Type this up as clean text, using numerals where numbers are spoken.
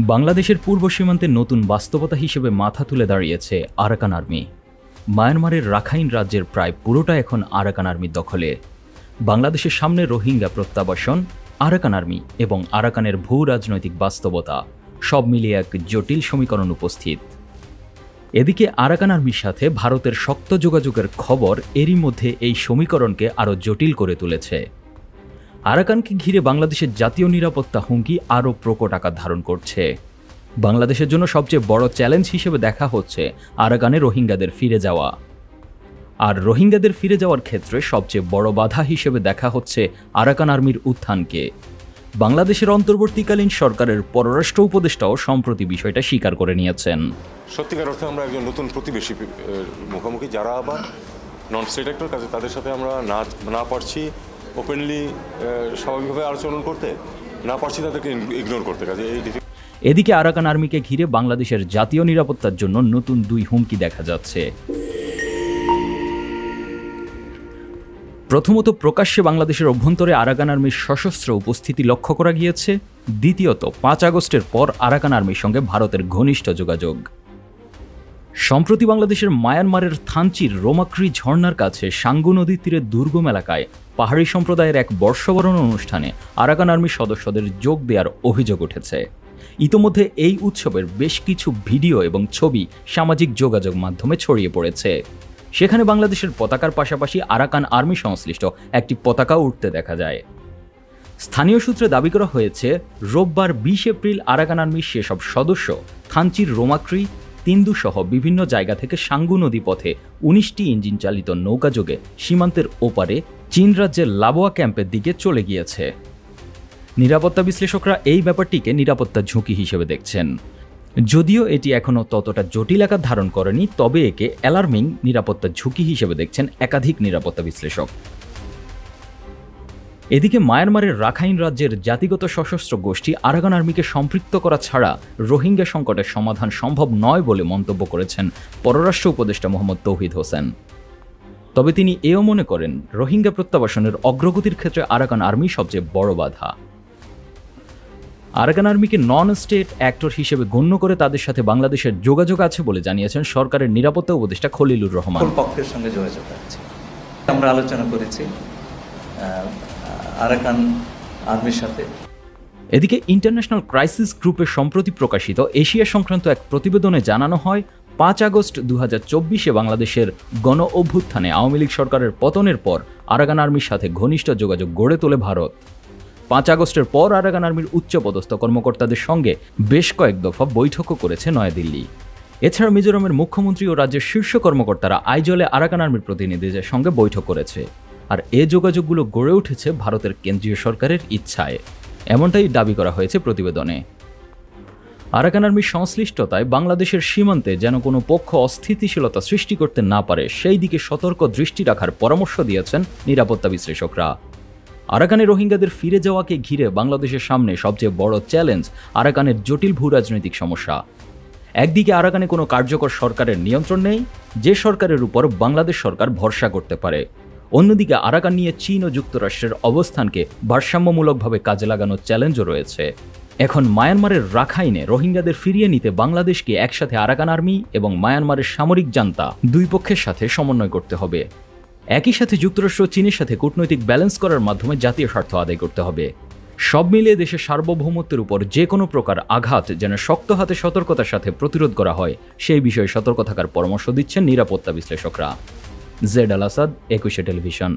বাংলাদেশের পূর্ব সীমান্তে নতুন বাস্তবতা হিসেবে মাথা তুলে দাঁড়িয়েছে আরাকান আর্মি। মায়ানমারের রাখাইন রাজ্যের প্রায় পুরোটা এখন আরাকান আর্মির দখলে। বাংলাদেশের সামনে রোহিঙ্গা প্রত্যাবাসন, আরাকান আর্মি এবং আরাকানের ভূ রাজনৈতিক বাস্তবতা সব মিলিয়ে এক জটিল সমীকরণ উপস্থিত। এদিকে আরাকান আর্মির সাথে ভারতের শক্ত যোগাযোগের খবর এরই মধ্যে এই সমীকরণকে আরও জটিল করে তুলেছে। আরাকানকে ঘিরে বাংলাদেশের জাতীয় নিরাপত্তা হুমকি আরও প্রকট আকার ধারণ করছে। বাংলাদেশের জন্য সবচেয়ে বড় চ্যালেঞ্জ হিসেবে দেখা হচ্ছে আরাকানে রোহিঙ্গাদের ফিরে যাওয়া। আর রোহিঙ্গাদের ফিরে যাওয়ার ক্ষেত্রে সবচেয়ে বড় বাধা হিসেবে দেখা হচ্ছে আরাকান আর্মির উত্থানকে। বাংলাদেশের অন্তর্বর্তীকালীন সরকারের পররাষ্ট্র উপদেষ্টাও সম্প্রতি বিষয়টা স্বীকার করে নিয়েছেন। সত্যিকার অর্থে আমরা একজন নতুন প্রতিবেশী মুখোমুখি, যারা আবার নন স্টেট অ্যাক্টর, কাছে তাদের সাথে আমরা না পারছি ওপেনলি স্বাভাবিকভাবে আলোচনা করতে, না পারছি তাদেরকে ইগনোর করতে। কাজে এদিকে আরাকান আর্মিকে ঘিরে বাংলাদেশের জাতীয় নিরাপত্তার জন্য নতুন দুই হুমকি দেখা যাচ্ছে। প্রথমত, প্রকাশ্যে বাংলাদেশের অভ্যন্তরে আরাকান আর্মির সশস্ত্র উপস্থিতি লক্ষ্য করা গিয়েছে। দ্বিতীয়ত, 5 আগস্টের পর আরাকান আর্মির সঙ্গে ভারতের ঘনিষ্ঠ যোগাযোগ। সম্প্রতি বাংলাদেশের মায়ানমারের থানচির রোমাক্রি ঝর্ণার কাছে সাঙ্গু নদীর তীরে দুর্গম এলাকায় পাহাড়ি সম্প্রদায়ের এক বর্ষবরণ অনুষ্ঠানে আরাকান আর্মির সদস্যদের যোগ দেওয়ার অভিযোগ উঠেছে। ইতোমধ্যে এই উৎসবের বেশ কিছু ভিডিও এবং ছবি সামাজিক যোগাযোগ মাধ্যমে ছড়িয়ে পড়েছে। সেখানে বাংলাদেশের পতাকার পাশাপাশি আরাকান আর্মি সংশ্লিষ্ট একটি পতাকাও উঠতে দেখা যায়। স্থানীয় সূত্রে দাবি করা হয়েছে, রোববার 20 এপ্রিল আরাকান আর্মির সেসব সদস্য থানচির রোমাক্রি, তিন্দু সহ বিভিন্ন জায়গা থেকে সাঙ্গু নদী পথে 19টি ইঞ্জিন চালিত নৌকাযোগে সীমান্তের ওপারে চীন রাজ্যের লাবোয়া ক্যাম্পের দিকে চলে গিয়েছে। নিরাপত্তা বিশ্লেষকরা এই ব্যাপারটিকে নিরাপত্তা ঝুঁকি হিসেবে দেখছেন। যদিও এটি এখনও ততটা জটিল আকার ধারণ করেনি, তবে একে অ্যালার্মিং নিরাপত্তা ঝুঁকি হিসেবে দেখছেন একাধিক নিরাপত্তা বিশ্লেষক। এদিকে মায়ানমারের রাখাইন রাজ্যের জাতিগত সশস্ত্র গোষ্ঠী আরাকান আর্মিকে সম্পৃক্ত করা ছাড়া রোহিঙ্গা সংকটের সমাধান সম্ভব নয় বলে মন্তব্য করেছেন পররাষ্ট্র উপদেষ্টা মোহাম্মদ তৌহিদ হোসেন। তবে তিনি এও মনে করেন, রোহিঙ্গা প্রত্যাবাসনের অগ্রগতির ক্ষেত্রে আরাকান আর্মি সবচেয়ে বড় বাধা। আরাকান আর্মিকে নন স্টেট অ্যাক্টর হিসেবে গণ্য করে তাদের সাথে বাংলাদেশের যোগাযোগ আছে বলে জানিয়েছেন সরকারের নিরাপত্তা উপদেষ্টা খলিলুর রহমান। পক্ষের সঙ্গে যোগাযোগ আছে, আমরা আলোচনা করেছি আরাকান আর্মির সাথে। এদিকে ইন্টারন্যাশনাল ক্রাইসিস গ্রুপের সম্প্রতি প্রকাশিত এশিয়া সংক্রান্ত এক প্রতিবেদনে জানানো হয়, 5 আগস্ট 2024 বাংলাদেশের গণ অভ্যুত্থানে আওয়ামী লীগ সরকারের পতনের পর আরাকান আর্মির সাথে ঘনিষ্ঠ যোগাযোগ গড়ে তোলে ভারত। 5 আগস্টের পর আরাকান আর্মির উচ্চপদস্থ কর্মকর্তাদের সঙ্গে বেশ কয়েক দফা বৈঠকও করেছে নয়াদিল্লি। এছাড়া মিজোরামের মুখ্যমন্ত্রী ও রাজ্যের শীর্ষ কর্মকর্তারা আইজলে আরাকান আর্মির প্রতিনিধিদের সঙ্গে বৈঠক করেছে। আর এ যোগাযোগগুলো গড়ে উঠেছে ভারতের কেন্দ্রীয় সরকারের ইচ্ছায়, এমনটাই দাবি করা হয়েছে প্রতিবেদনে। আরাকান আর্মির সংশ্লিষ্টতায় বাংলাদেশের সীমান্তে যেন কোনো পক্ষ অস্থিতিশীলতা সৃষ্টি করতে না পারে, সেই দিকে সতর্ক দৃষ্টি রাখার পরামর্শ দিয়েছেন নিরাপত্তা বিশ্লেষকরা। আরাকানে রোহিঙ্গাদের ফিরে যাওয়াকে ঘিরে বাংলাদেশের সামনে সবচেয়ে বড় চ্যালেঞ্জ আরাকানের জটিল ভূ রাজনৈতিক সমস্যা। একদিকে আরাকানে কোনো কার্যকর সরকারের নিয়ন্ত্রণ নেই, যে সরকারের উপর বাংলাদেশ সরকার ভরসা করতে পারে। অন্যদিকে আরাকান নিয়ে চীন ও যুক্তরাষ্ট্রের অবস্থানকে ভারসাম্যমূলকভাবে কাজে লাগানোর চ্যালেঞ্জও রয়েছে। এখন মায়ানমারের রাখাইনে রোহিঙ্গাদের ফিরিয়ে নিতে বাংলাদেশকে একসাথে আরাকান আর্মি এবং মায়ানমারের সামরিক জান্তা দুই পক্ষের সাথে সমন্বয় করতে হবে। একই সাথে যুক্তরাষ্ট্র চীনের সাথে কূটনৈতিক ব্যালেন্স করার মাধ্যমে জাতীয় স্বার্থ আদায় করতে হবে। সব মিলিয়ে দেশের সার্বভৌমত্বের উপর যে কোনো প্রকার আঘাত যেন শক্ত হাতে সতর্কতার সাথে প্রতিরোধ করা হয়, সেই বিষয়ে সতর্ক থাকার পরামর্শ দিচ্ছেন নিরাপত্তা বিশ্লেষকরা। জেড আল আসাদ, 21 টেলিভিশন।